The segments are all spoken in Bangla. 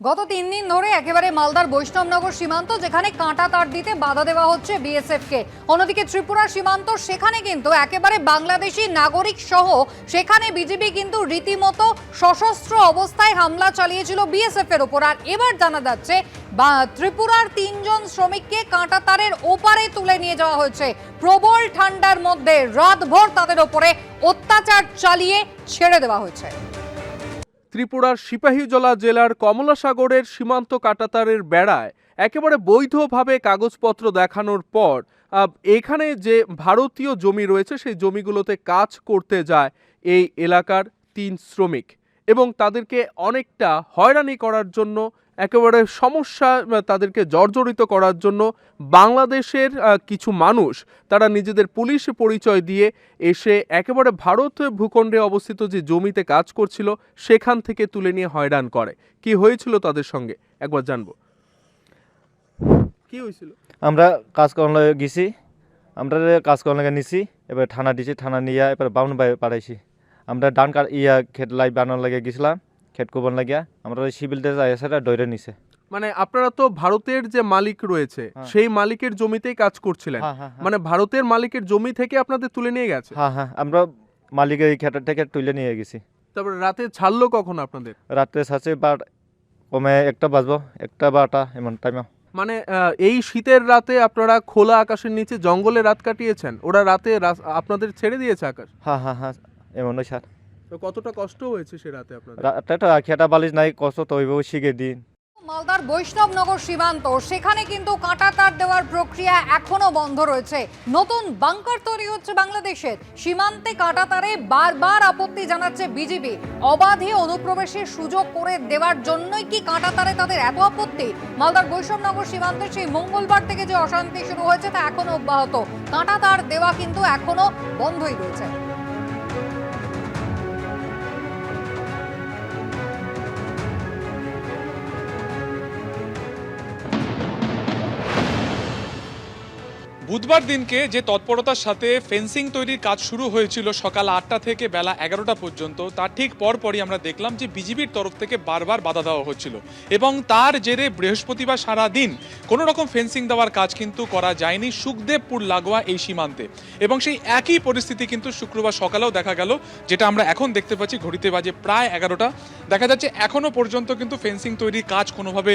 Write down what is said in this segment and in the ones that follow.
গত ৩ দিন ধরে একেবারে মালদার বৈষ্ণবনগর সীমান্ত যেখানে কাঁটা তার দিতে বাধা দেওয়া হচ্ছে বিএসএফ কে। অন্যদিকে ত্রিপুরা সীমান্ত সেখানে কিন্তু একেবারে বাংলাদেশি নাগরিক সহ সেখানে বিজেপি কিন্তু রীতিমতো সশস্ত্র অবস্থায় হামলা চালিয়েছিল বিএসএফ এর উপর। আর এবার জানা যাচ্ছে ত্রিপুরার ৩ জন শ্রমিককে কাঁটা তারের ওপারে তুলে নিয়ে যাওয়া হয়েছে। প্রবল ঠান্ডার মধ্যে রাতভর তাদের ওপরে অত্যাচার চালিয়ে ছেড়ে দেওয়া হয়েছে। ত্রিপুরার সিপাহীজলা জেলার কমলাসাগরের সীমান্ত কাঁটাতারের বেড়ায় একেবারে বৈধভাবে কাগজপত্র দেখানোর পর এখানে যে ভারতীয় জমি রয়েছে সেই জমিগুলোতে কাজ করতে যায় এই এলাকার ৩ শ্রমিক এবং তাদেরকে অনেকটা হয়রানি করার জন্য একেবারে সমস্যা তাদেরকে জর্জরিত করার জন্য বাংলাদেশের কিছু মানুষ তারা নিজেদের পুলিশ পরিচয় দিয়ে এসে একেবারে ভারত ভূখণ্ডে অবস্থিত যে জমিতে কাজ করছিল সেখান থেকে তুলে নিয়ে হয়রান করে। কি হয়েছিল তাদের সঙ্গে একবার জানবো। কি হয়েছিল? আমরা কাজ করার লাগে গেছি, আমরা কাজ করার লাগে নিছি, এবার থানা দিছি, থানা নিয়ে এবার বাউন পাঠাইছি। আমরা ডান ক্ষেত লাই বানানোর লাগে গেছিলাম, ক্ষেত কোবন লাগিয়া আমরা সিভিলতে সেটা দৈরে নিছে। মানে আপনারা তো ভারতের যে মালিক রয়েছে সেই মালিকের জমিতেই কাজ করছিলেন, মানে ভারতের মালিকের জমি থেকে আপনাদের তুলে নিয়ে গেছে? হ্যাঁ, আমরা মালিকের এই ক্ষেতের থেকে তুলে নিয়ে গেছি। তারপরে রাতে ছাড়লো কখন আপনাদের? রাত্রে সাথে বা কমে 1টা বাজবো, 1টা বা 8টা এমন টাইমে। মানে এই শীতের রাতে আপনারা খোলা আকাশের নিচে জঙ্গলে রাত কাটিয়েছেন, ওরা রাতে আপনাদের ছেড়ে দিয়েছে আকাশ? হ্যাঁ এমনই স্যার। তো কতটা কষ্ট হয়েছে সে রাতে আপনাদের? রাতে তো খেটা বালিশ নাই, কষ্ট তো হইব শিখে দিন। মালদার বৈষ্ণবনগর সীমান্ত সেখানে কিন্তু কাঁটা তার দেওয়ার প্রক্রিয়া এখনো বন্ধ রয়েছে। নতুন বাংকার তৈরি হচ্ছে বাংলাদেশের সীমান্তে কাঁটা তারে বারবার আপত্তি জানাচ্ছে বিজেপি। অবাধে অনুপ্রবেশের সুযোগ করে দেওয়ার জন্যই কি কাঁটা তারে তাদের এত আপত্তি? মালদার বৈষ্ণবনগর সীমান্তে সেই মঙ্গলবার থেকে যে অশান্তি শুরু হয়েছে তা এখনো অব্যাহত। কাঁটা তার দেওয়া কিন্তু এখনো বন্ধই রয়েছে। বুধবার দিনকে যে তৎপরতার সাথে ফেন্সিং তৈরির কাজ শুরু হয়েছিল সকাল 8টা থেকে বেলা 11টা পর্যন্ত, তার ঠিক পরপরই আমরা দেখলাম যে বিজেপির তরফ থেকে বারবার বাধা দেওয়া হচ্ছিল এবং তার জেরে বৃহস্পতিবার সারা দিন কোনো রকম ফেন্সিং দেওয়ার কাজ কিন্তু করা যায়নি সুখদেবপুর লাগোয়া এই সীমান্তে। এবং সেই একই পরিস্থিতি কিন্তু শুক্রবার সকালেও দেখা গেল, যেটা আমরা এখন দেখতে পাচ্ছি ঘড়িতে বাজে প্রায় 11টা। দেখা যাচ্ছে এখনও পর্যন্ত কিন্তু ফেন্সিং তৈরির কাজ কোনোভাবে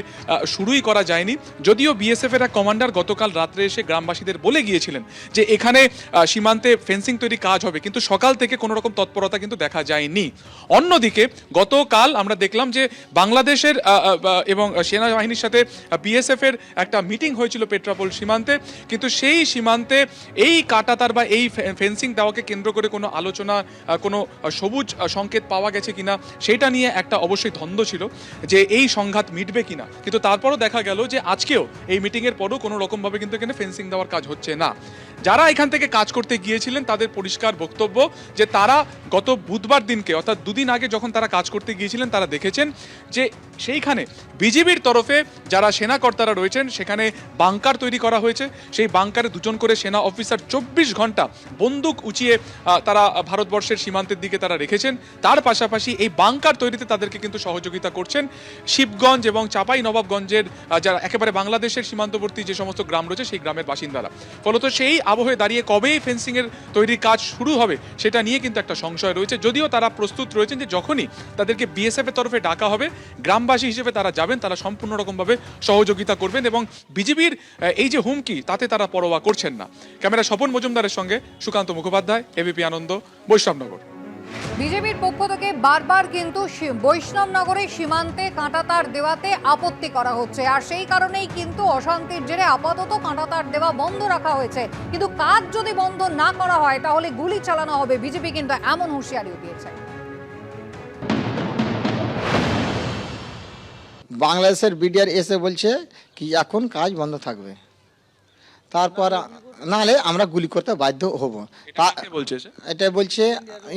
শুরুই করা যায়নি, যদিও বিএসএফ এর এক কমান্ডার গতকাল রাত্রে এসে গ্রামবাসীদের বলে গিয়েছিলেন যে এখানে সীমান্তে ফেন্সিং তৈরি কাজ হবে, কিন্তু সকাল থেকে কোনো রকম তৎপরতা কিন্তু দেখা যায়নি। অন্যদিকে গতকাল আমরা দেখলাম যে বাংলাদেশের এবং সেনাবাহিনীর সাথে বিএসএফ এর একটা মিটিং হয়েছিল পেট্রাপোল সীমান্তে, কিন্তু সেই সীমান্তে এই কাঁটাতার বা এই ফেন্সিং দেওয়াকে কেন্দ্র করে কোনো আলোচনা, কোনো সবুজ সংকেত পাওয়া গেছে কিনা সেটা নিয়ে একটা অবশ্যই দ্বন্দ্ব ছিল যে এই সংঘাত মিটবে কিনা। কিন্তু তারপরও দেখা গেল যে আজকেও এই মিটিংয়ের পরও কোনো রকমভাবে কিন্তু এখানে ফেন্সিং দেওয়ার কাজ হচ্ছে না। যারা এখান থেকে কাজ করতে গিয়েছিলেন তাদের পরিষ্কার বক্তব্য যে তারা গত বুধবার দিনকে অর্থাৎ দুদিন আগে যখন তারা কাজ করতে গিয়েছিলেন তারা দেখেছেন যে সেইখানে বিজিবির তরফে যারা সেনাকর্তারা রয়েছেন সেখানে বাংকার তৈরি করা হয়েছে। সেই বাংকারে 2 জন করে সেনা অফিসার 24 ঘন্টা বন্দুক উঁচিয়ে তারা ভারতবর্ষের সীমান্তের দিকে তারা রেখেছেন। তার পাশাপাশি এই বাংকার তৈরিতে তাদেরকে কিন্তু সহযোগিতা করছেন শিবগঞ্জ এবং চাঁপাই নবাবগঞ্জের যারা একেবারে বাংলাদেশের সীমান্তবর্তী যে সমস্ত গ্রাম রয়েছে সেই গ্রামের বাসিন্দারা। ফলত সেই আবহে দাঁড়িয়ে কবে ফেন্সিংয়ের তৈরির কাজ শুরু হবে সেটা নিয়ে কিন্তু একটা সংশয় রয়েছে, যদিও তারা প্রস্তুত রয়েছেন যে যখনই তাদেরকে বিএসএফ এর তরফে ডাকা হবে গ্রামবাসী হিসেবে তারা যাবেন, তারা সম্পূর্ণ রকমভাবে সহযোগিতা করবেন এবং বিজেপির এই যে হুমকি তাতে তারা পরোয়া করছেন না। ক্যামেরা স্বপন মজুমদারের সঙ্গে সুকান্ত মুখোপাধ্যায়, এবিপি আনন্দ, বৈষ্ণবনগর। বিজেপির পক্ষ থেকে বারবার কিন্তু বৈষ্ণবনগরের সীমান্তে কাঁটাতার দেওয়াতে আপত্তি করা হচ্ছে, আর সেই কারণেই কিন্তু অশান্তির জেরে আপাতত কাঁটাতার দেওয়া বন্ধ রাখা হয়েছে। কিন্তু কাজ যদি বন্ধ না করা হয় তাহলে গুলি চালানো হবে, বিজেপি কিন্তু এমন হুঁশিয়ারিও দিয়েছে। বাংলাদেশের বিডিআর এসে বলছে কি এখন কাজ বন্ধ থাকবে, তারপর নাহলে আমরা গুলি করতে বাধ্য হব। এটা বলছে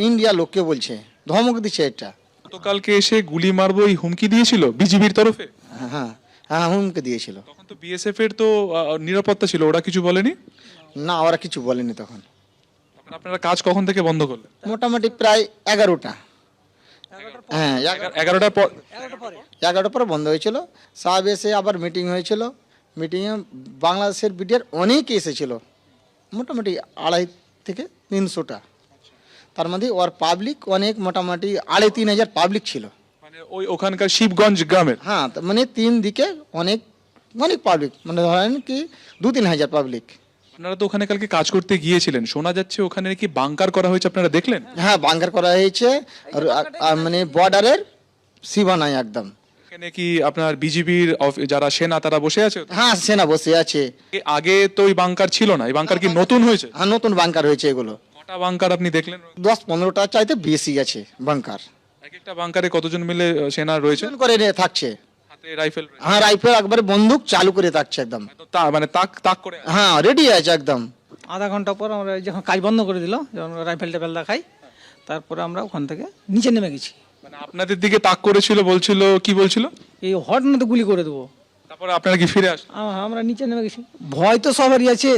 ইন্ডিয়া লোককে বলছে, ধমক দিচ্ছে। এটা গতকালকে এসে গুলি মারবো এই হুমকি দিয়েছিল বিজেপির তরফে। হ্যাঁ হুমকি দিয়েছিল। তখন তো বিএসএফ এর তো নিরাপত্তা ছিল, ওরা কিছু বলেনি? না, ওরা কিছু বলেনি তখন। আপনারা কাজ কখন থেকে বন্ধ করলেন? মোটামুটি প্রায় 11টা হ্যাঁ 11টার পর 11টার পরে বন্ধ হয়েছিল। সাহেব এসে আবার মিটিং হয়েছিল, মিটিংয়ে বাংলাদেশের বিডিআর অনেকে এসেছিল, মোটামুটি 2.5 থেকে 300টা। তার মধ্যে ওর পাবলিক অনেক, মোটামুটি 2.5-3 হাজার পাবলিক ছিল। মানে ওই ওখানকার শিবগঞ্জ গ্রামের হ্যাঁ, মানে 3 দিকে অনেক অনেক পাবলিক, মানে ধরেন কি 2-3 হাজার পাবলিক। আপনারা তো ওখানে কালকে কাজ করতে গিয়েছিলেন, শোনা যাচ্ছে ওখানে নাকি বাংকার করা হয়েছে, আপনারা দেখলেন? হ্যাঁ, বাঙ্কার করা হয়েছে, আর মানে বর্ডারের সীমানায় একদম। এখানে কি আপনার বিজিবির যারা সেনা তারা বসে আছে? হ্যাঁ, সেনা বসে আছে। আগে তো ওই বাংকার ছিল না, এই বাংকার কি নতুন হয়েছে? হ্যাঁ, নতুন বাঙ্কার হয়েছে এগুলো। কটা বাংকার আপনি দেখলেন? 10-15টা চাইতে বেশি আছে বাঙ্কার। এক একটা বাংকারে কতজন মিলে সেনা রয়েছে? করে থাকছে। হাতে রাইফেল রয়েছে? হ্যাঁ, রাইফেল একবারে বন্দুক চালু করে থাকছে একদম। মানে তাক তাক করে? হ্যাঁ, রেডি আছে একদম। আধা ঘন্টা পর আমরা যখন কাজ বন্ধ করে দিল, যখন রাইফেল টাইফেল দেখাই, তারপরে আমরা ওখান থেকে নিচে নেমে গেছি। মানে আপনাদের দিকে তাক করেছিল, বলছিল কি বলছিল? এই হট না তো গুলি করে দেবো। তারপরে আপনারা কি ফিরে আসেন? আমরা নিচে নেমে গেছি। ভয় তো সবারই আছে।